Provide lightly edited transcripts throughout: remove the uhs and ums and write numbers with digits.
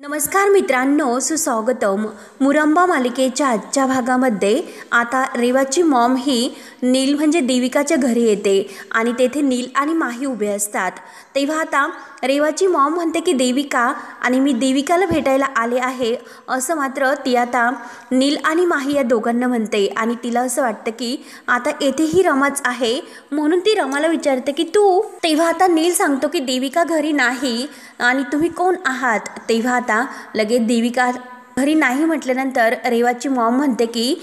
नमस्कार मित्रांनो, सुस्वागतम. मुरंबा मालिकेच्या आजच्या भागामध्ये आता रेवाची मॉम ही नील म्हणजे देविकाच्या घरी येते आणि तेथे नील आणि माही उभे असतात. तेव्हा आता रेवाची मॉम म्हणते की देविका आणि मी देविकाला भेटायला आले आहे असं मात्र ती आता नील आणि माही या दोघांना म्हणते आणि तिला असं वाटतं की आता येथेही रमाच आहे म्हणून ती रमाला विचारते की तू. तेव्हा आता नील सांगतो की देविका घरी नाही आणि तुम्ही कोण आहात. तेव्हा आता लगेच देविका घरी नाही म्हटल्यानंतर रेवाची मॉम म्हणते की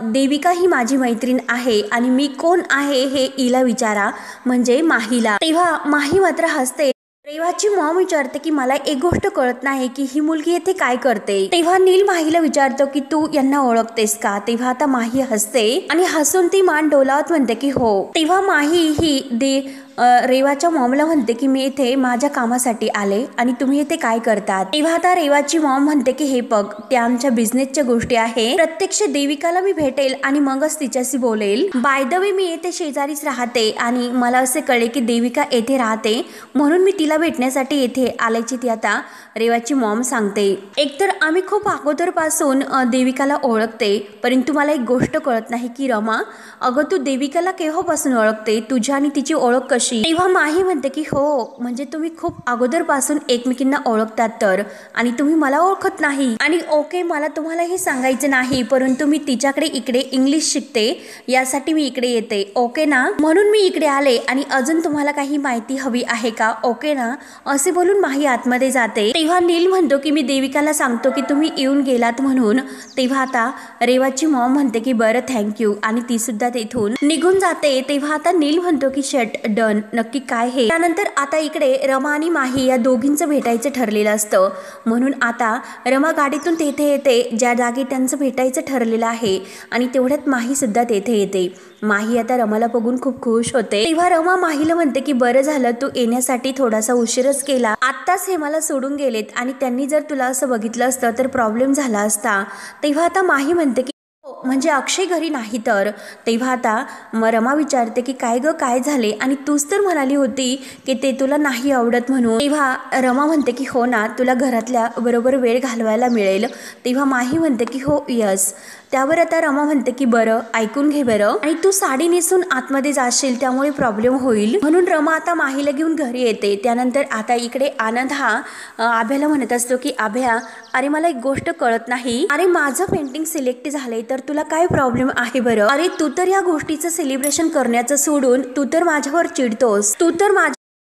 देविका ही माझी मैत्रीण आहे आणि मी कोण आहे हे हिला विचारा म्हणजे माहीला. तेव्हा माही मात्र हसते. रेवाची मॉम विचारते की मला एक गोष्ट कळत नाही की ही मुलगी येथे काय करते. तेव्हा नील माहीला विचारतो की तू यांना ओळखतेस का. तेव्हा आता माही हसते आणि हसून ती मान डोलावत म्हणते की हो. तेव्हा माही ही रेवाच्या मॉमला म्हणते की मी इथे माझ्या कामासाठी आले आणि तुम्ही इथे काय करतात. तेव्हा आता रेवाची मॉम म्हणते की हे बघ त्या आमच्या बिझनेसच्या गोष्टी आहे. प्रत्यक्ष देविकाला मी भेटेल आणि मगच तिच्याशी बोलेल. बाय द वे मी येथे शेजारीच राहते आणि मला असे कळले की देविका येथे राहते म्हणून मी तिला भेटण्यासाठी येथे आल्याची ती आता रेवाची मॉम सांगते. एकतर आम्ही खूप अगोदरपासून देविकाला ओळखते परंतु मला एक गोष्ट कळत नाही की रमा अगं तू देविकाला केव्हापासून ओळखते. तुझी आणि तिची ओळख कशी. तेव्हा माही म्हणते की हो म्हणजे तुम्ही खूप अगोदरपासून एकमेकींना ओळखतात तर आणि तुम्ही मला ओळखत नाही. आणि ओके मला तुम्हाला हे सांगायचं नाही परंतु मी तिच्याकडे इकडे इंग्लिश शिकते यासाठी मी इकडे येते ओके ना म्हणून मी इकडे आले आणि अजून तुम्हाला काही माहिती हवी आहे का ओके ना असे बोलून माही आतमध्ये जाते. तेव्हा नील म्हणतो की मी देविकाला सांगतो की तुम्ही येऊन गेलात म्हणून. तेव्हा आता रेवाची मॉम म्हणते की बरं थँक्यू आणि ती सुद्धा तेथून निघून जाते. तेव्हा आता नील म्हणतो की शट डन नक्की काय हे. त्यानंतर आता इकडे रमा आणि माही या दोघींचं भेटायचं ठरलेलं असतं म्हणून आता रमा गाडीतून तेथे येते ज्या जागी त्यांचं भेटायचं ठरलेलं आहे आणि तेवढ्यात माही सुद्धा तेथे येते. माही आता रमाला बघून खूप खुश होते. तेव्हा रमा माहीला म्हणते की बरं झालं तू येण्यासाठी थोडासा उशीरच केला. आत्ताच हे मला सोडून गेलेत आणि त्यांनी जर तुला असं बघितलं असतं तर प्रॉब्लेम झाला असता. तेव्हा आता माही म्हणते की म्हणजे अक्षय घरी नाही तर. तेव्हा आता रमा विचारते की काय ग काय झाले आणि तूच तर म्हणाली होती की ते तुला नाही आवडत म्हणून. तेव्हा रमा म्हणते की हो ना तुला घरातल्या बरोबर वेळ घालवायला मिळेल. तेव्हा माही म्हणते की हो यस. त्यावर आता रमा म्हणते की बरं ऐकून घे बरं आणि तू साडी नेसून आतमध्ये जाशील त्यामुळे प्रॉब्लेम होईल म्हणून रमा आता माहीला घेऊन घरी येते. त्यानंतर आता इकडे आनंद हा आभ्याला म्हणत असतो की आभ्या अरे मला एक गोष्ट कळत नाही. अरे माझं पेंटिंग सिलेक्ट झालंय तर तुला काय प्रॉब्लेम आहे बरं. अरे तू तर या गोष्टीचं सेलिब्रेशन करण्याचं सोडून तू तर माझ्यावर चिडतोस. तू तर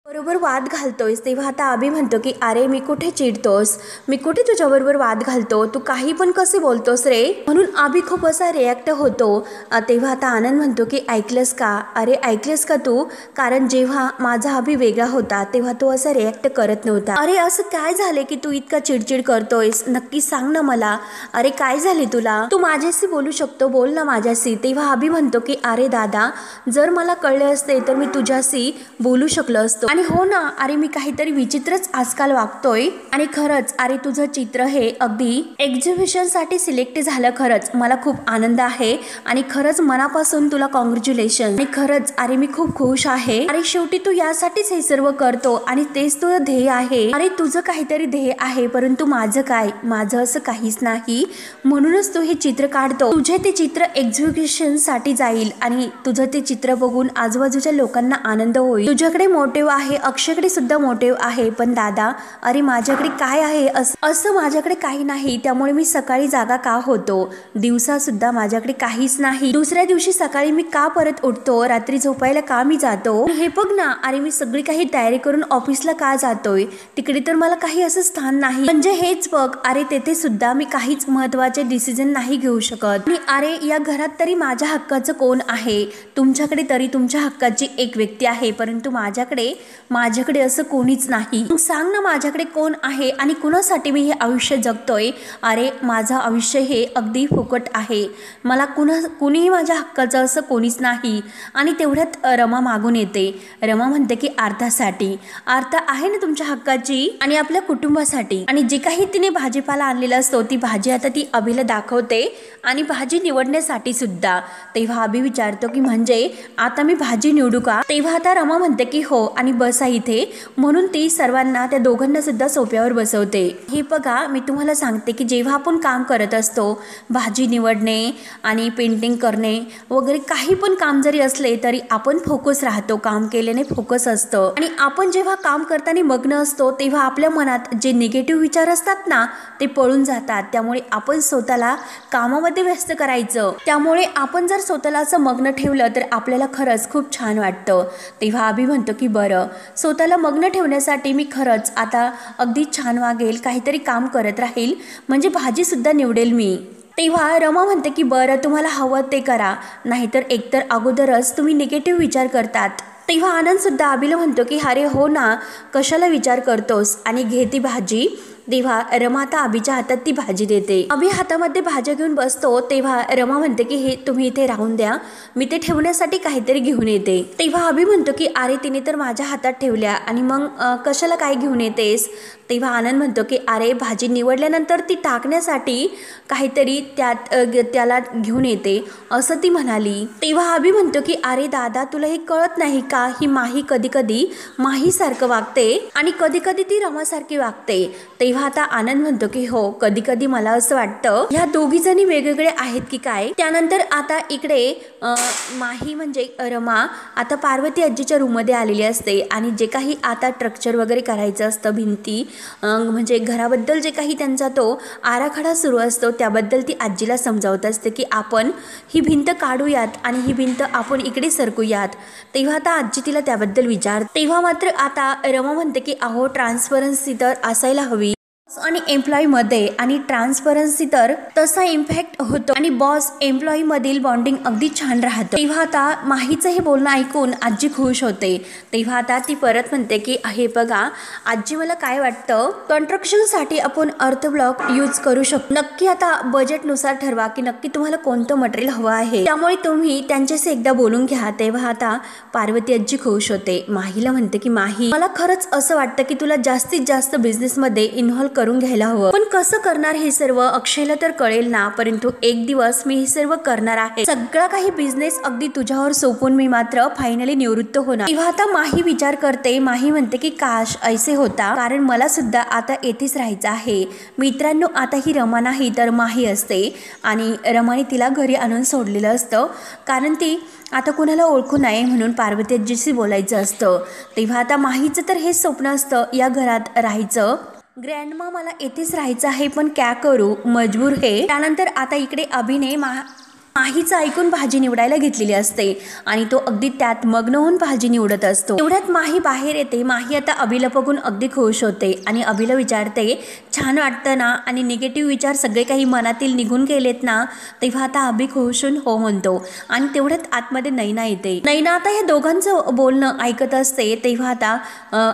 बरोबर वाद घालतोयस. तेव्हा आता आभी म्हणतो की अरे मी कुठे चिडतोस मी कुठे तुझ्याबरोबर वाद घालतो तू काही पण कसे बोलतोस रे म्हणून आभी खूप असा रिॲक्ट होतो. तेव्हा आता आनंद म्हणतो की ऐकलंस का अरे ऐकलंस का तू कारण जेव्हा माझा आभी वेगळा होता तेव्हा तो असा रिॲक्ट करत नव्हता. अरे असं काय झाले की तू इतका चिडचिड करतोयस नक्की सांग ना मला. अरे काय झाले तुला तू माझ्याशी बोलू शकतो बोल ना माझ्याशी. तेव्हा आभी म्हणतो की अरे दादा जर मला कळले असते तर मी तुझ्याशी बोलू शकलो असतो आणि हो ना अरे मी काहीतरी विचित्रच आजकाल वागतोय आणि खरंच अरे तुझं चित्र हे अगदी एक्झिबिशन साठी सिलेक्ट झालं. खरंच मला खूप आनंद आहे आणि खरंच मनापासून तुला कॉंग्रॅच्युलेशन आणि खरंच अरे मी खूप खुश आहे. अरे शेवटी तू यासाठीच हे सर्व करतो आणि तेच तुझं ध्येय आहे. अरे तुझं काहीतरी ध्येय आहे परंतु माझं काय माझं असं काहीच नाही म्हणूनच तू हे चित्र काढतो. तुझे ते चित्र एक्झिबिशन साठी जाईल आणि तुझं ते चित्र बघून आजूबाजूच्या लोकांना आनंद होईल. तुझ्याकडे मोटिव्ह आहे अक्षयकडे सुद्धा मोटिव्ह आहे पण दादा अरे माझ्याकडे काय आहे असं माझ्याकडे काही नाही त्यामुळे मी सकाळी जागा का होतो दिवसा सुद्धा माझ्याकडे काहीच नाही. दुसऱ्या दिवशी सकाळी मी का परत उठतो रात्री झोपायला का मी जातो हे बघ ना. अरे मी सगळी काही तयारी करून ऑफिसला का जातोय तिकडे तर मला काही असं स्थान नाही म्हणजे हेच बघ. अरे तेथे सुद्धा मी काहीच महत्वाचे डिसिजन नाही घेऊ शकत आणि अरे या घरात तरी माझ्या हक्काचं कोण आहे. तुमच्याकडे तरी तुमच्या हक्काची एक व्यक्ती आहे परंतु माझ्याकडे असं कोणीच नाही. सांग ना माझ्याकडे कोण आहे आणि कुणासाठी मी हे आयुष्य जगतोय. अरे माझं आयुष्य हे अगदी फुकट आहे. मला कुणीही माझ्या हक्काचं असं कोणीच नाही. आणि तेवढ्यात रमा मागून येते. रमा म्हणते की आर्थासाठी आर्था आहे ना तुमच्या हक्काची आणि आपल्या कुटुंबासाठी आणि जे काही तिने भाजीपाला आणलेला असतो ती भाजी आता ती अभिला दाखवते आणि भाजी निवडण्यासाठी सुद्धा. तेव्हा अभि विचारतो की म्हणजे आता मी भाजी निवडू का. तेव्हा आता रमा म्हणते की हो आणि बसा इथे, म्हणून ती सर्वांना त्या दोघांना सुद्धा सोफ्यावर बसवते. हे बघा, मी तुम्हाला सांगते की जेव्हा आपण काम करत असतो, भाजी निवडणे आणि पेंटिंग करणे वगैरे काही पण काम जरी असले तरी आपण फोकस राहतो, काम केल्याने फोकस असतं. आणि आपण जेव्हा काम करताना मग्न असतो तेव्हा आपल्या मनात जे निगेटिव्ह विचार असतात ना ते पळून जातात. त्यामुळे आपण स्वतःला कामामध्ये व्यस्त करायचं. त्यामुळे आपण जर स्वतःला असं मग्न ठेवलं तर आपल्याला खरंच खूप छान वाटतं. तेव्हा अभि म्हणतो की बरं, स्वतःला मग्न ठेवण्यासाठी मी खरंच आता अगदी छान वागेल, काहीतरी काम करत राहील, म्हणजे भाजीसुद्धा निवडेल मी. तेव्हा रमा म्हणते की बरं, तुम्हाला हवं ते करा, नाहीतर एकतर अगोदरच तुम्ही निगेटिव्ह विचार करतात. तेव्हा आनंदसुद्धा अभिला म्हणतो की अरे हो ना, कशाला विचार करतोस, आणि घे ती भाजी. तेव्हा रमा आता अभिच्या हातात ती भाजी देते. अभि हातामध्ये भाज्या घेऊन बसतो. तेव्हा रमा म्हणते की हे तुम्ही इथे राहून द्या, मी ते ठेवण्यासाठी काहीतरी घेऊन येते. तेव्हा अभि म्हणतो की अरे तिने तर माझ्या हातात ठेवल्या आणि मग कशाला काय घेऊन येतेस. तेव्हा आनंद म्हणतो की अरे भाजी निवडल्यानंतर ती टाकण्यासाठी काहीतरी त्याला घेऊन येते असं ती म्हणाली. तेव्हा अभि म्हणतो की अरे दादा, तुला हे कळत नाही का, ही माही कधी कधी माहीसारखं वागते आणि कधी कधी ती रमासारखी वागते. तेव्हा आता आनंद म्हणतो की हो, कधी कधी मला असं वाटतं ह्या दोघी जणी वेगवेगळे आहेत की काय. त्यानंतर आता इकडे माही म्हणजे रमा आता पार्वती आजीच्या रूममध्ये आलेली असते आणि जे काही आता स्ट्रक्चर वगैरे करायचं असतं, भिंती म्हणजे घराबद्दल जे काही त्यांचा तो आराखडा सुरू असतो त्याबद्दल ती आजीला समजावत असते की आपण ही भिंत काढूयात आणि ही भिंत आपण इकडे सरकूयात. तेव्हा आता आजी तिला त्याबद्दल तेव्हा मात्र आता रमा म्हणते की अहो, ट्रान्सपरन्सी तर असायला हवी आणि एम्प्लॉई मध्ये, आणि ट्रान्सपरन्सी तर तसा इम्पॅक्ट होतो आणि बॉस एम्प्लॉई मधील बॉन्डिंग अगदी छान राहतं. तेव्हा आता माहीचं हे बोलणं ऐकून आजी खुश होते. तेव्हा आता ती परत म्हणते की हे बघा आजी, मला काय वाटतं, कन्स्ट्रक्शनसाठी आपण अर्थ ब्लॉक यूज करू शकतो. नक्की आता बजेटनुसार ठरवा की नक्की तुम्हाला कोणतं मटेरियल हवं आहे, त्यामुळे तुम्ही त्यांच्याशी एकदा बोलून घ्या. तेव्हा आता पार्वती आजी खुश होते. माहीला म्हणते की माही, मला खरंच असं वाटतं की तुला जास्तीत जास्त बिझनेसमध्ये इन्व्हॉल्व करून घ्यायला हवं, पण कसं करणार हे सर्व अक्षयला तर कळेल ना, परंतु एक दिवस मी हे सर्व करणार आहे. सगळा काही बिझनेस अगदी तुझ्यावर सोपून मी मात्र फायनली निवृत्त होणार. तेव्हा आता माही विचार करते. माही म्हणते की काश ऐसे होता, कारण मला सुद्धा आता येथेच राहायचं आहे. मित्रांनो, आता ही रमा नाही तर माही असते आणि रमाने तिला घरी आणून सोडलेलं असतं, कारण ती आता कुणाला ओळखू नये म्हणून पार्वती आजीशी बोलायचं असतं. तेव्हा आता माहीचं तर हेच स्वप्न असतं, या घरात राहायचं. ग्रँडमा, मला येथेच राहायचं आहे, पण क्या करू, मजबूर है. त्यानंतर आता इकडे अभिने माहीचं ऐकून भाजी निवडायला घेतलेली असते आणि तो अगदी त्यात मग्न होऊन भाजी निवडत असतो. तेवढ्यात माही बाहेर येते. माही आता अभिला बघून अगदी खुश होते आणि अभिला विचारते, छान वाटतं ना, आणि निगेटिव्ह विचार सगळे काही मनातील निघून गेलेत ना. तेव्हा आता अभि खुश होऊन हो म्हणतो आणि तेवढ्यात आतमध्ये नैना येते. नैना आता या दोघांचं बोलणं ऐकत असते. तेव्हा आता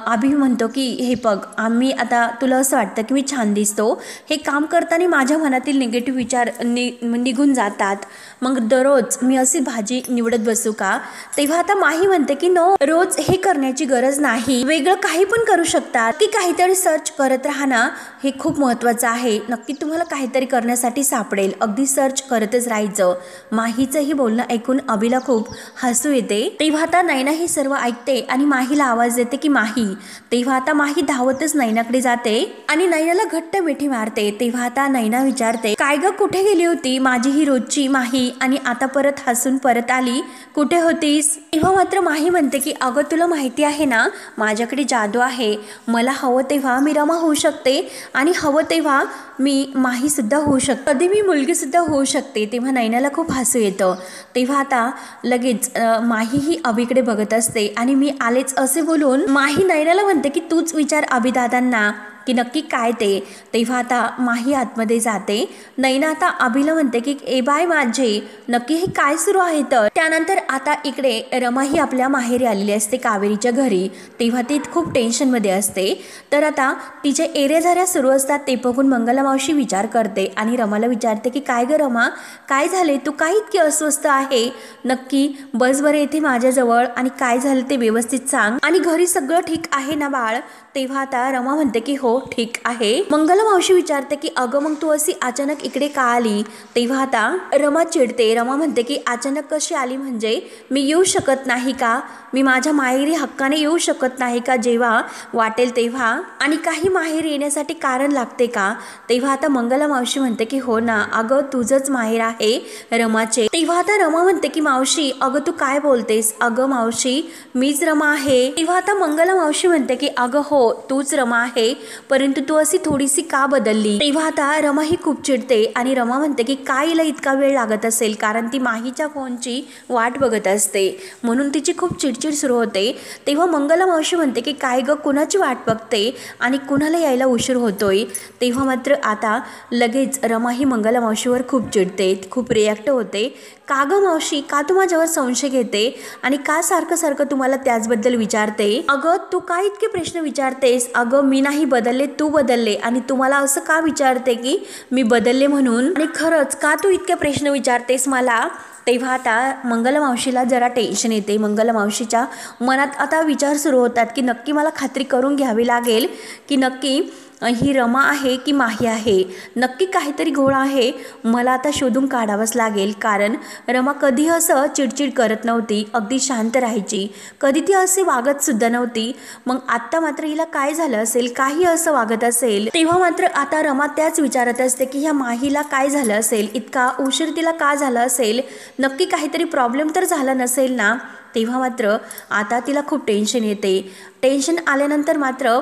अभि म्हणतो की हे बघ, आम्ही आता तुला असं वाटतं की मी छान दिसतो, हे काम करताना माझ्या मनातील निगेटिव्ह विचार निघून जातात, मग दररोज मी अशी भाजी निवडत बसू का. तेव्हा आता माही म्हणते की नो, रोज हे करण्याची गरज नाही, वेगळं काही पण करू शकतात, की काहीतरी सर्च करत राहणं हे खूप महत्त्वाचं आहे. नक्की तुम्हाला काहीतरी करण्यासाठी सापडेल, अगदी सर्च करतच राहायचं. माहीचंही बोलणं ऐकून अभिला खूप हसू येते. तेव्हा आता नैना हे सर्व ऐकते आणि माहीला आवाज देते की माही. तेव्हा आता माही धावतच नैनाकडे जाते आणि नैनाला घट्ट मिठी मारते. तेव्हा आता नैना विचारते, काय ग, कुठे गेली होती माझी ही रोजची माही, आणि आता परत हसून परत आली, कुठे होतीस. तेव्हा मात्र माही म्हणते की अगं, तुला माहिती आहे ना, माझ्याकडे जादू आहे, मला हवं तेव्हा मी रमा होऊ शकते आणि हवं तेव्हा मी माही सुद्धा होऊ शकते, कधी मी मुलगी सुद्धा होऊ शकते. तेव्हा नैनाला खूप हसू येतं. तेव्हा आता लगेच माही ही अभिकडे बघत असते आणि मी आलेच असे बोलून माही नैनाला म्हणते की तूच विचार अभिदादांना की नक्की काय ते. तेव्हा आता माही आतमध्ये जाते. नैना आता अभिला म्हणते की ए बाय माझे, नक्की हे काय सुरू आहे. तर त्यानंतर आता इकडे रमा ही आपल्या माहेरी आलेली असते कावेरीच्या घरी. तेव्हा ती खूप टेन्शनमध्ये असते. तर आता तिचे एरेझाऱ्या सुरू असतात ते बघून मंगला मावशी विचार करते आणि रमाला विचारते की काय ग रमा, काय झाले, तू काय इतकी अस्वस्थ आहे, नक्की बस बरं येथे माझ्याजवळ, आणि काय झालं ते व्यवस्थित सांग, आणि घरी सगळं ठीक आहे ना बाळ. तेव्हा आता रमा म्हणते की हो, हो ठीक आहे. मंगला मावशी विचारते की अगं मग तू अशी अचानक इकडे का आली. तेव्हा आता रमा चिडते. रमा म्हणते की अचानक कशी आली म्हणजे मी येऊ शकत नाही का, मी माझ्या माहेरी हक्काने येऊ शकत नाही का जेव्हा वाटेल तेव्हा, आणि काही माहेर येण्यासाठी कारण लागते का. तेव्हा आता मंगला मावशी म्हणते की हो ना अगं तुझंच माहेर आहे रमाचे. तेव्हा आता रमा म्हणते की मावशी अगं तू काय बोलतेस, अगं मावशी मीच रमा आहे. तेव्हा आता मंगला मावशी म्हणते की अगं हो तूच रमा आहे, परंतु तू अशी थोडीशी का बदलली. तेव्हा आता रमा ही खूप चिडते आणि रमा म्हणते की काय हिला इतका वेळ लागत असेल, कारण ती माहीच्या फोनची वाट बघत असते म्हणून तिची खूप चिडचिड सुरू होते. तेव्हा मंगला मावशी म्हणते की काय ग कुणाची वाट बघते आणि कुणाला यायला उशीर होतोय. तेव्हा मात्र आता लगेच रमा ही मंगला मावशीवर खूप चिडते, खूप रिॲक्ट होते. का ग मावशी का तू माझ्यावर संशय घेते आणि का सारखं सारखं तुम्हाला त्याचबद्दल विचारते. अगं तू काय इतके प्रश्न विचारतेस, अगं मी नाही बदलले तू बदलले आणि तुम्हाला असं का विचारते की मी बदलले म्हणून, आणि खरंच का तू इतके प्रश्न विचारतेस मला. तेव्हा आता मंगला मावशीला जरा टेन्शन येते. मंगला मावशीच्या मनात आता विचार सुरू होतात की नक्की मला खात्री करून घ्यावी लागेल की नक्की ही रमा आहे की माही आहे, नक्की काहीतरी घोळ आहे, मला आता शोधून काढावंच लागेल. कारण रमा कधी असं चिडचिड करत नव्हती, अगदी शांत राहायची, कधी ती असे वागत सुद्धा नव्हती. मग आत्ता मात्र हिला काय झालं असेल, काही असं वागत असेल. तेव्हा मात्र आता रमा त्याच विचारत असते की ह्या माहीला काय झालं असेल, इतका उशीर तिला का झाला असेल, नक्की काहीतरी प्रॉब्लेम तर झाला नसेल ना. तेव्हा मात्र आता तिला खूप टेन्शन येते. टेन्शन आल्यानंतर मात्र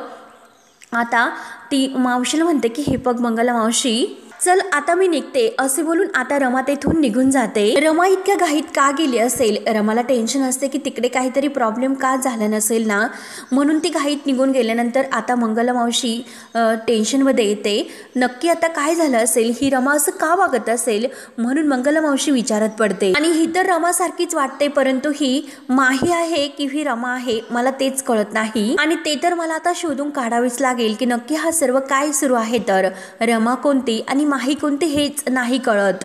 आता ती मावशीला म्हणते की हे बघ मंगला मावशी चल आता मी निघते, असे बोलून आता रमा तेथून निघून जाते. रमा इतक्या घाईत का गेली असेल, रमाला टेन्शन असते की तिकडे काहीतरी प्रॉब्लेम का झाला नसेल ना, म्हणून ती घाईत निघून गेल्यानंतर आता मंगला मावशी टेन्शनमध्ये येते. नक्की आता काय झालं असेल, ही रमा असं का वागत असेल, म्हणून मंगला मावशी विचारत पडते. आणि ही तर रमासारखीच वाटते, परंतु ही माही आहे की ही रमा आहे मला तेच कळत नाही, आणि ते तर मला आता शोधून काढावेच लागेल की नक्की हा सर्व काय सुरू आहे, तर रमा कोणती आणि माही कोणते हेच नाही कळत.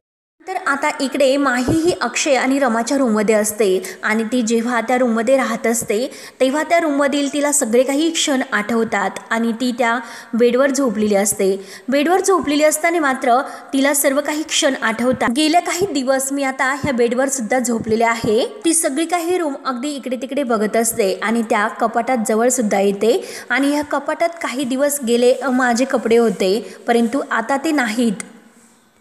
तर आता इकडे माही ही अक्षय आणि रमाच्या रूममध्ये असते आणि ती जेव्हा त्या रूममध्ये राहत असते तेव्हा त्या रूममधील तिला सगळे काही क्षण आठवतात आणि ती त्या बेडवर झोपलेली असते. बेडवर झोपलेली असताना मात्र तिला सर्व काही क्षण आठवतात. गेल्या काही दिवस मी आता ह्या बेडवर सुद्धा झोपलेले आहे. ती सगळी काही रूम अगदी इकडे तिकडे बघत असते आणि त्या कपाटात जवळ सुद्धा येते आणि ह्या कपाटात काही दिवस गेले माझे कपडे होते, परंतु आता ते नाहीत.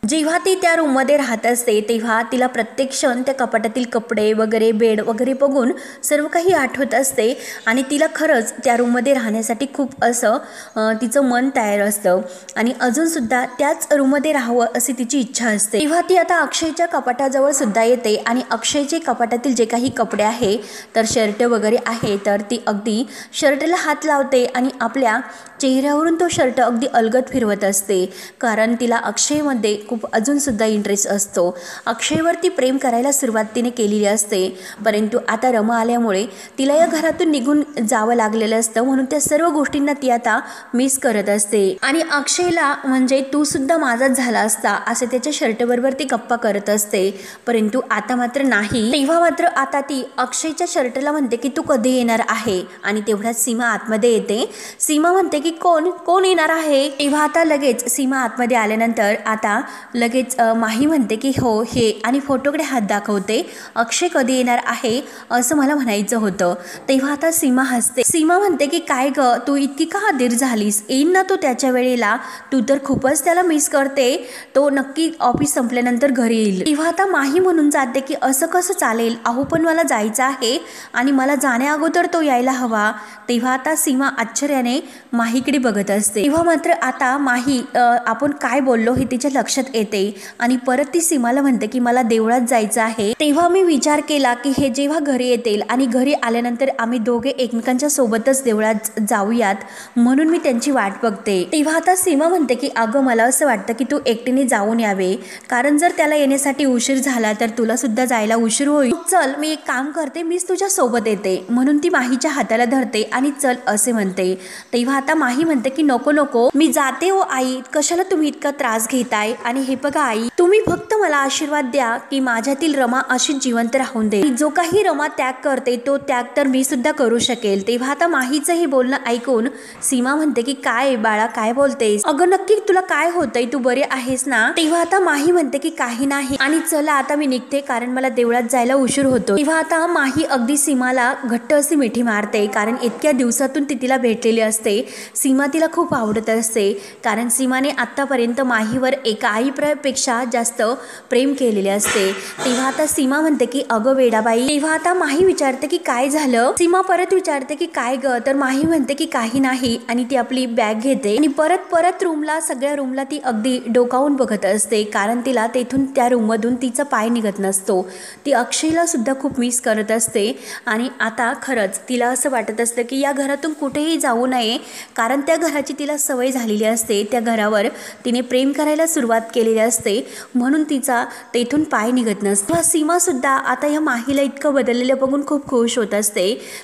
जेव्हा ती त्या रूममध्ये राहत असते तेव्हा तिला प्रत्येक क्षण त्या कपाटातील कपडे वगैरे बेड वगैरे बघून सर्व काही आठवत असते आणि तिला खरंच त्या रूममध्ये राहण्यासाठी खूप असं तिचं मन तयार असतं आणि अजूनसुद्धा त्याच रूममध्ये राहावं अशी तिची इच्छा असते. तेव्हा ती आता अक्षयच्या कपाटाजवळ सुद्धा येते आणि अक्षयचे कपाटातील जे काही कपडे आहे तर शर्ट वगैरे आहे तर ती अगदी शर्टला हात लावते आणि आपल्या चेहऱ्यावरून तो शर्ट अगदी अलगद फिरवत असते, कारण तिला अक्षयमध्ये खूप अजूनसुद्धा इंटरेस्ट असतो. अक्षयवरती प्रेम करायला सुरुवात तिने केलेली असते, परंतु आता रमा आल्यामुळे तिला या घरातून निघून जावं लागलेलं असतं, म्हणून त्या सर्व गोष्टींना ती आता मिस करत असते. आणि अक्षयला म्हणजे तू सुद्धा माझाच झाला असता असे त्याच्या शर्टबरोबर ती गप्पा करत असते, परंतु आता मात्र नाही. तेव्हा मात्र आता ती अक्षयच्या शर्टला म्हणते की तू कधी येणार आहे, आणि तेवढ्यात सीमा आतमध्ये येते. सीमा म्हणते की कोण कोण येणार आहे. तेव्हा आता लगेच सीमा आतमध्ये आल्यानंतर आता लगेच माही म्हणते की हो हे, आणि फोटोकडे हात दाखवते. अक्षय कधी येणार आहे असं मला म्हणायचं होतं. तेव्हा आता सीमा हसते. सीमा म्हणते की काय ग तू इतकी का अधीर झालीस, येईन ना तो त्याच्या वेळेला, तू तर खूपच त्याला मिस करते, तो नक्की ऑफिस संपल्यानंतर घरी येईल. तेव्हा आता माही म्हणून जाते की असं कसं चालेल, अहो पण मला जायचं आहे आणि मला जाण्या अगोदर तो यायला हवा. तेव्हा आता सीमा आश्चर्याने माहीकडे बघत असते. तेव्हा मात्र आता माही आपण काय बोललो हे तिच्या लक्षात येते आणि परत ती सीमाला म्हणते की मला देवळात जायचं आहे. तेव्हा मी विचार केला की हे जेव्हा घरी येतील आणि घरी आल्यानंतर आम्ही दोघे एकमेकांच्या सोबतच देवळात जाऊयात, म्हणून मी त्यांची वाट बघते. तेव्हा आता सीमा म्हणते की अगं मला असं वाटतं की तू एकटीने जाऊन यावे, कारण जर त्याला येण्यासाठी उशीर झाला तर तुला सुद्धा जायला उशीर होईल. चल मी एक काम करते, मीच तुझ्या सोबत येते. म्हणून ती माहीच्या हाताला धरते आणि चल असे म्हणते. तेव्हा आता माही म्हणते की नको नको मी जाते हो आई, कशाला तुम्ही इतका त्रास घेताय, आणि हे बघा आई तुम्ही तुम्ही फक्त मला आशीर्वाद द्या की माझ्यातील रमा अशीच जिवंत राहून दे। जो काही रमा त्याग करते तो त्याग तर मी सुद्धा करू शकेल। तेव्हा आता माहीचं हे बोलणं ऐकून सीमा म्हणते की काय बाळा काय बोलतेस, अगं नक्की तुला काय होतंय, तू बरे आहेस ना? तेव्हा आता माही म्हणते की काही नाही आणि चला आता मी निघते कारण मला देवळात जायला उशीर होतो। तेव्हा आता माही अगदी सीमाला घट्ट अशी मिठी मारते कारण इतक्या दिवसातून ती तिला भेटलेली असते। सीमा तिला खूप आवडत असते कारण सीमाने आतापर्यंत माहीवर एका आईपेक्षा जास्त प्रेम केलेले असते। तेव्हा आता सीमा म्हणते की अगं वेडाबाई। तेव्हा आता माही विचारते की काय झालं? सीमा परत विचारते की काय ग? तर माही म्हणते की काही नाही आणि ती आपली बॅग घेते आणि परत रूमला सगळ्या रूमला ती अगदी डोकावून बघत असते कारण तिला तेथून त्या रूम मधून तिचा पाय निघत नसतो। ती अक्षयला सुद्धा खूप मिस करत असते आणि आता खरंच तिला असं वाटत असतं की या घरातून कुठेही जाऊ नये कारण त्या घराची तिला सवय झालेली असते, त्या घरावर तिने प्रेम करायला सुरुवात केलेली असते म्हणून तिचा तेथून पाय निघत नसतो। सीमा सुद्धा आता या माहीला इतकं बदललेलं बघून खूप खुश होत असते।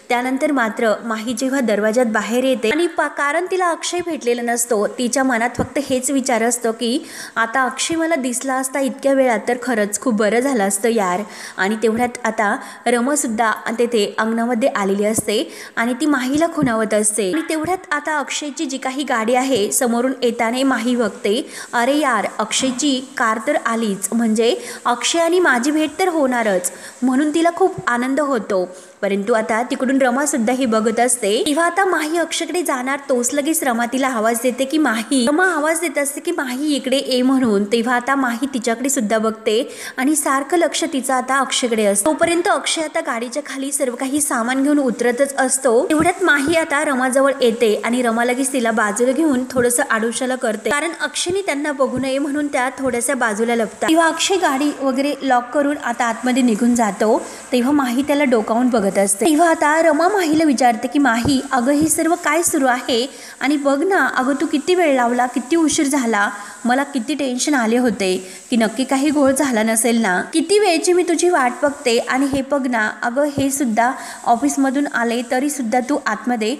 त्यानंतर मात्र माही जेव्हा दरवाजात बाहेर येते आणि कारण तिला अक्षय भेटलेला नसतो, तिच्या मनात फक्त हेच विचार असतो की आता अक्षय मला दिसला असता इतक्या वेळात तर खरंच खूप बरं झालं असतं यार। आणि तेवढ्यात आता रमा सुद्धा तेथे अंगणामध्ये आलेली असते आणि ती माहीला खुणावत असते आणि तेवढ्यात आता अक्षयची जी काही गाडी आहे समोरून येताना माही बघते, अरे यार अक्षयची कार तर आलीच, म्हणजे अक्षय आणि माझी भेट तर होणारच, म्हणून तिला खूप आनंद होतो। परंतु आता तिकडून रमा सुद्धा ही बघत असते। तेव्हा आता माही अक्षयकडे जाणार तोच लगेच रमा तिला आवाज देते की माही, रमा आवाज देत असते की माही इकडे ये म्हणून। तेव्हा आता माही तिच्याकडे सुद्धा बघते आणि सारखं लक्ष तिचं आता अक्षयकडे असतं। तोपर्यंत अक्षय आता गाडीच्या खाली सर्व काही सामान घेऊन उतरतच असतो। तेवढ्यात माही आता रमाजवळ येते आणि रमा लगेच तिला बाजूला घेऊन थोडंसं आडोशाला करते कारण अक्षयने त्यांना बघू नये म्हणून त्या थोड्याशा बाजूला लपतात। तेव्हा अक्षय गाडी वगैरे लॉक करून आता आतमध्ये निघून जातो। तेव्हा माही त्याला डोकावून बघत असते। तेव्हा आता रमा माहीला विचारते की माही अगं हे सर्व काय सुरू आहे आणि बघ ना अगं तू किती वेळ लावला, किती उशीर झाला, मला किती टेन्शन आले होते की नक्की काही घोळ झाला नसेल ना, किती वेळची मी तुझी वाट बघते आणि हे बघ ना अगं हे सुद्धा ऑफिसमधून आले तरी सुद्धा तू आतमध्ये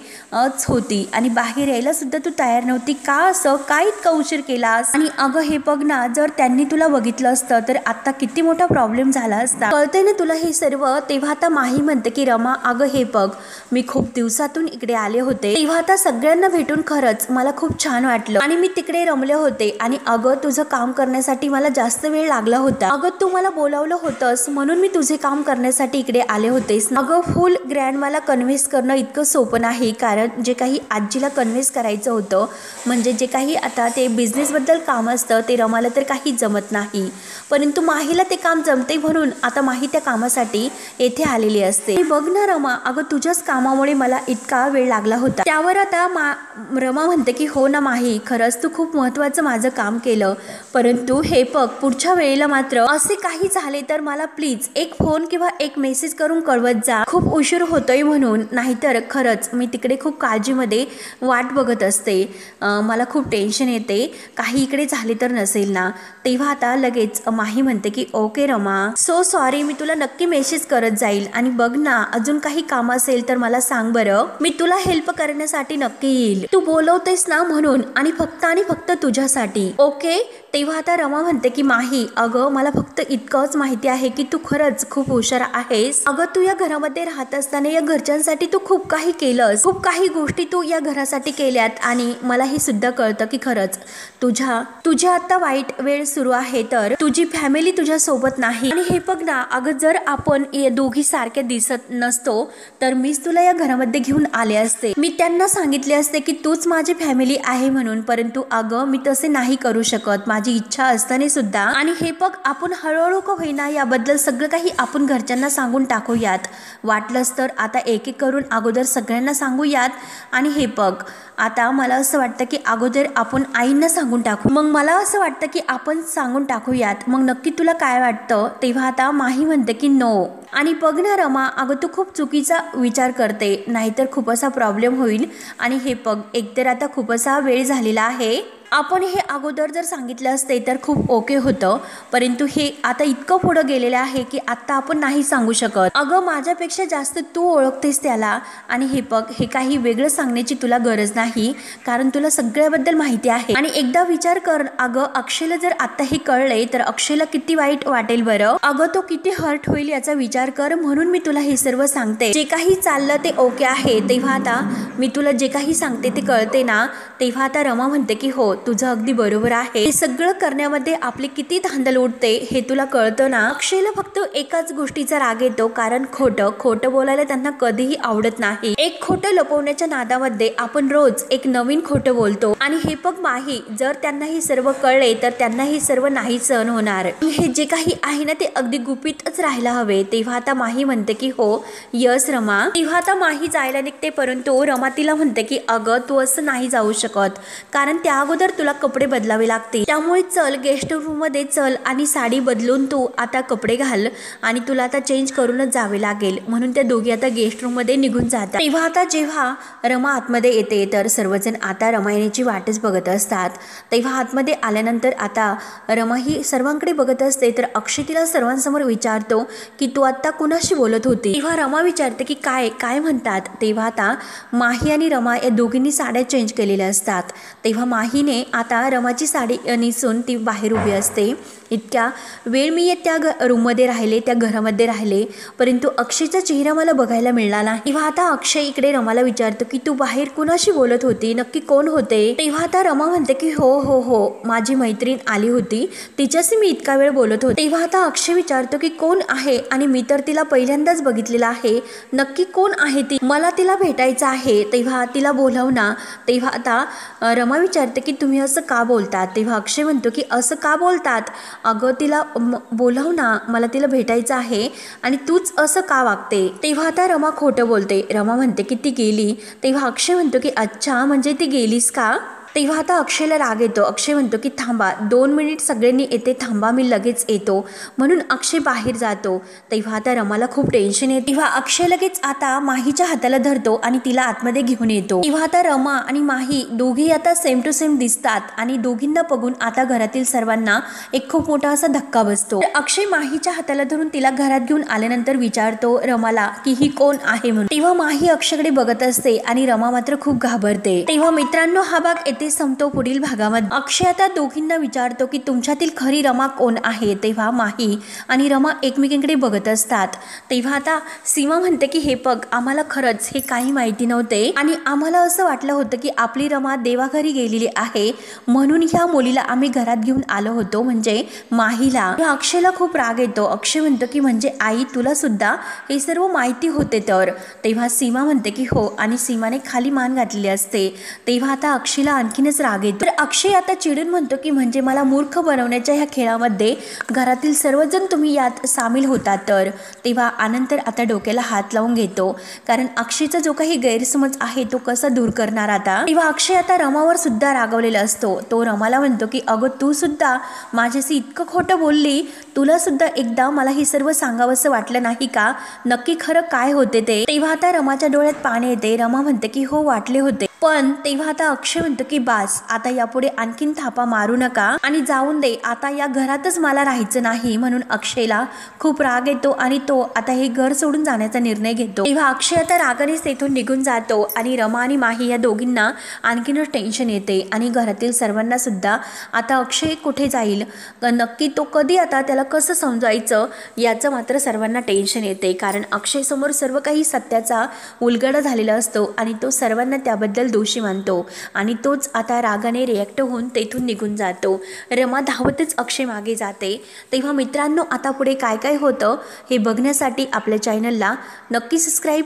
होती आणि बाहेर यायला सुद्धा तू तयार नव्हती, का असं काय इतका उशीर केलास? आणि अगं हे बघ ना जर त्यांनी तुला बघितलं असतं तर आता किती मोठा प्रॉब्लेम झाला असता, कळतंय ना तुला हे सर्व? तेव्हा आता माही म्हणते की रमा अगं हे बघ मी खूप दिवसातून इकडे आले होते, तेव्हा आता सगळ्यांना भेटून खरंच मला खूप छान वाटलं आणि मी तिकडे रमले होते आणि अगं तुझं काम करण्यासाठी मला जास्त वेळ लागला होता, अगं तू मला बोलावलं होतंस म्हणून मी तुझे काम करण्यासाठी इकडे आले होतेस। अगं फुल ग्रँड मला कन्व्हिन्स करणं इतकं सोपं नाही कारण जे काही आजीला कन्व्हिन्स करायचं होतं, म्हणजे जे काही आता ते बिझनेसबद्दल काम असतं ते रमाला तर काही जमत नाही, परंतु माहीला ते काम जमते म्हणून आता माही त्या कामासाठी येथे आलेली असते। बघ ना रमा अगं तुझ्याच कामामुळे मला इतका वेळ लागला होता। त्यावर आता रमा म्हणते की हो ना माही खरंच तू खूप महत्त्वाचं माझं काम केलं, परंतु हे बघ पुढच्या वेळेला मात्र असे काही झाले तर मला प्लीज एक फोन किंवा एक मेसेज करून कळवत जा, खूप उशीर होतोय म्हणून, नाहीतर खरंच मी तिकडे खूप काळजीमध्ये वाट बघत असते, मला खूप टेन्शन येते काही इकडे झाले तर नसेल ना। तेव्हा आता लगेच माही म्हणते की ओके रमा सो सॉरी, मी तुला नक्की मेसेज करत जाईल आणि बघ ना अजून काही काम असेल तर मला सांग बरं, मी तुला हेल्प करण्यासाठी नक्की येईल, तू बोलवतेस ना म्हणून आणि फक्त तुझ्यासाठी, ओके? तेव्हा आता रमा म्हणते की माही अगं मला फक्त इतकंच माहिती आहे की तू खरंच खूप हुशार आहेस, अगं तू या घरामध्ये राहत असताना या घरच्यांसाठी तू खूप काही केलंस, खूप काही गोष्टी तू या घरासाठी केल्यात आणि मला हे सुद्धा कळतं की खरंच तुझ्या आता वाईट वेळ सुरू आहे तर तुझी फॅमिली तुझ्या सोबत नाही। आणि हे बघ ना अगं जर आपण दोघी सारख्या दिसत नसतो तर मीच तुला या घरामध्ये घेऊन आले असते, मी त्यांना सांगितले असते की तूच माझी फॅमिली आहे म्हणून, परंतु अगं मी तसे नाही करू शकत, माझी इच्छा असताना सुद्धा। आणि हे बघ आपण हळूहळू का होईना याबद्दल सगळं काही आपण घरच्यांना सांगून टाकूयात, वाटलंच तर आता एक एक करून अगोदर सगळ्यांना सांगूयात। आणि हे बघ आता मला असं वाटतं की अगोदर आपण आईंना सांगून टाकू, मग मला असं वाटतं की आपण सांगून टाकूयात, मग नक्की तुला काय वाटतं? तेव्हा आता माही म्हणते की नो। आणि बघ ना रमा अगं तू खूप चुकीचा विचार करते, नाहीतर खूप असा प्रॉब्लेम होईल आणि हे बघ एकतर आता खूप असा वेळ झालेला आहे आपण हे अगोदर जर सांगितलं असते तर खूप ओके होतं, परंतु हे आता इतकं पुढं गेलेलं आहे की आता आपण नाही सांगू शकत. अगं माझ्यापेक्षा जास्त तू ओळखतेस त्याला, आणि हे बघ हे काही वेगळं सांगण्याची तुला गरज नाही, कारण तुला सगळ्याबद्दल माहिती आहे. आणि एकदा विचार कर, अगं अक्षयला जर आता हे कळले तर अक्षयला किती वाईट वाटेल बरं. अगं तो किती हर्ट होईल याचा विचार कर, म्हणून मी तुला हे सर्व सांगते. जे काही चाललं ते ओके आहे, तेव्हा आता मी तुला जे काही सांगते ते कळते ना. तेव्हा आता रमा म्हणते की हो तुझं अगदी बरोबर आहे, हे सगळं करण्यामध्ये आपली किती धांदल उडते हे तुला कळतं ना. अक्षयला फक्त एकाच गोष्टीचा राग येतो, कारण खोटं बोलायला त्यांना कधीही आवडत नाही. एक खोटं लपवण्याच्या नादामध्ये आपण रोज एक नवीन खोटं बोलतो. आणि हे बघ माही, जर त्यांना हे सर्व कळले तर त्यांना हे सर्व नाही सहन होणार. हे जे काही आहे ना ते अगदी गुपितच राहायला हवे. तेव्हा आता माही म्हणते की हो यस रमा. तेव्हा आता माही जायला निघते, परंतु रमा तिला म्हणते की अगं तू असं नाही जाऊ शकत, कारण त्या अगोदर तुला कपडे बदलावे लागतील. त्यामुळे चल गेस्ट रूम मध्ये चल आणि साडी बदलून तू आता कपडे घाल, आणि तुला आता चेंज करूनच जावे लागेल. म्हणून त्या दोघी आता गेस्ट रूम मध्ये निघून जातात. तेव्हा आता जेव्हा रमा आतमध्ये येते तर सर्वजण आता रमा येण्याची वाटच बघत असतात. तेव्हा आतमध्ये आल्यानंतर आता रमा ही सर्वांकडे बघत असते, तर अक्षय तिला सर्वांसमोर विचारतो की तू आता कुणाशी बोलत होती. तेव्हा रमा विचारते की काय काय म्हणतात. तेव्हा आता माही आणि रमा या दोघींनी साड्या चेंज केलेल्या असतात. तेव्हा माहीने आता रमाची साडी नेसून ती बाहेर उभी असते. इतक्या वेळ मी त्या रूममध्ये राहिले, त्या घरामध्ये राहिले, परंतु अक्षयचा चेहरा मला बघायला मिळाला नाही. तेव्हा आता अक्षय इकडे रमाला विचारतो की तू बाहेर कुणाशी बोलत होती, नक्की कोण होते. तेव्हा आता रमा म्हणते की हो हो हो माझी मैत्रीण आली होती, तिच्याशी मी इतका वेळ बोलत होते. तेव्हा आता अक्षय विचारतो की कोण आहे, आणि मी तर तिला पहिल्यांदाच बघितलेलं आहे, नक्की कोण आहे ती, मला तिला भेटायचं आहे. तेव्हा तिला बोलव ना. तेव्हा आता रमा विचारते की तुम्ही असं का बोलतात. तेव्हा अक्षय म्हणतो की असं का बोलतात, अगं तिला बोलव ना, मला तिला भेटायचं आहे आणि तूच असं का वागते. तेव्हा आता रमा खोटं बोलते. रमा म्हणते की ती गेली. तेव्हा अक्षय म्हणतो की अच्छा म्हणजे ती गेलीस का. तेव्हा आता अक्षयला राग येतो. अक्षय म्हणतो की थांबा 2 मिनिट सगळ्यांनी येते, थांबा मी लगेच येतो. म्हणून अक्षय बाहेर जातो. तेव्हा आता रमाला खूप टेन्शन येते. तेव्हा अक्षय लगेच आता माहीच्या हाताला धरतो आणि तिला आतमध्ये घेऊन येतो. तेव्हा आता रमा आणि माही दोघी आता सेम टू सेम दिसतात, आणि दोघींना बघून आता घरातील सर्वांना एक खूप मोठा असा धक्का बसतो. अक्षय माहीच्या हाताला धरून तिला घरात घेऊन आल्यानंतर विचारतो रमाला की ही कोण आहे म्हणून. तेव्हा माही अक्षयकडे बघत असते आणि रमा मात्र खूप घाबरते. तेव्हा मित्रांनो हा भाग ते संपतो. पुढील भागामध्ये अक्षय आता दोघींना विचारतो की तुमच्यातील खरी रमा कोण आहे. तेव्हा माही आणि रमा एकमेकांकडे बघत असतात. तेव्हा आता सीमा म्हणते की हे बघ आम्हाला खरंच हे काही माहिती नव्हते, आणि आम्हाला असं वाटलं होतं की आपली रमा देवाघरी गेलेली आहे, म्हणून ह्या मुलीला आम्ही घरात घेऊन आलो होतो, म्हणजे माहीला. अक्षयला खूप राग येतो. अक्षय म्हणतो की म्हणजे आई तुला सुद्धा हे सर्व माहिती होते तर. तेव्हा सीमा म्हणते की हो, आणि सीमाने खाली मान घातलेली असते. तेव्हा आता अक्षयला आणखीनच राग येतो. तर अक्षय आता चिडून म्हणतो की म्हणजे मला मूर्ख बनवण्याच्या ह्या खेळामध्ये घरातील सर्वजण तुम्ही यात सामील होता तर. तेव्हा आनंतर आता डोक्याला हात लावून घेतो, कारण अक्षयचा जो काही गैरसमज आहे तो कसा दूर करणार आता. तेव्हा अक्षय आता रमावर सुद्धा रागवलेला असतो. तो रमाला म्हणतो की अगं तू सुद्धा माझ्याशी इतकं खोटं बोलली, तुला सुद्धा एकदा मला हे सर्व सांगावंसं वाटलं नाही का, नक्की खरं काय होते ते. तेव्हा आता रमाच्या डोळ्यात पाणी येते. रमा म्हणते की हो वाटले होते, पण तेव्हा आता अक्षय म्हणतो की बास आता यापुढे आणखीन थापा मारू नका आणि जाऊन दे, आता या घरातच मला राहायचं नाही. म्हणून अक्षयला खूप राग येतो आणि तो आता हे घर सोडून जाण्याचा निर्णय घेतो. तेव्हा अक्षय आता रागानेच तेथून निघून जातो, आणि रमा आणि माही या दोघींना आणखीनच टेन्शन येते, आणि घरातील सर्वांना सुद्धा आता अक्षय कुठे जाईल, नक्की तो कधी, आता त्याला कसं समजायचं याचं मात्र सर्वांना टेन्शन येते. कारण अक्षय समोर सर्व काही सत्याचा उलगडा झालेला असतो, आणि तो सर्वांना त्याबद्दल दोषी मानतो, आणि तोच आता रागाने रिॲक्ट होऊन तेथून निघून जातो. रमा धावतच अक्षय मागे जाते. तेव्हा मित्रांनो आता पुढे काय काय होतं हे बघण्यासाठी आपल्या चॅनलला नक्की सबस्क्राईब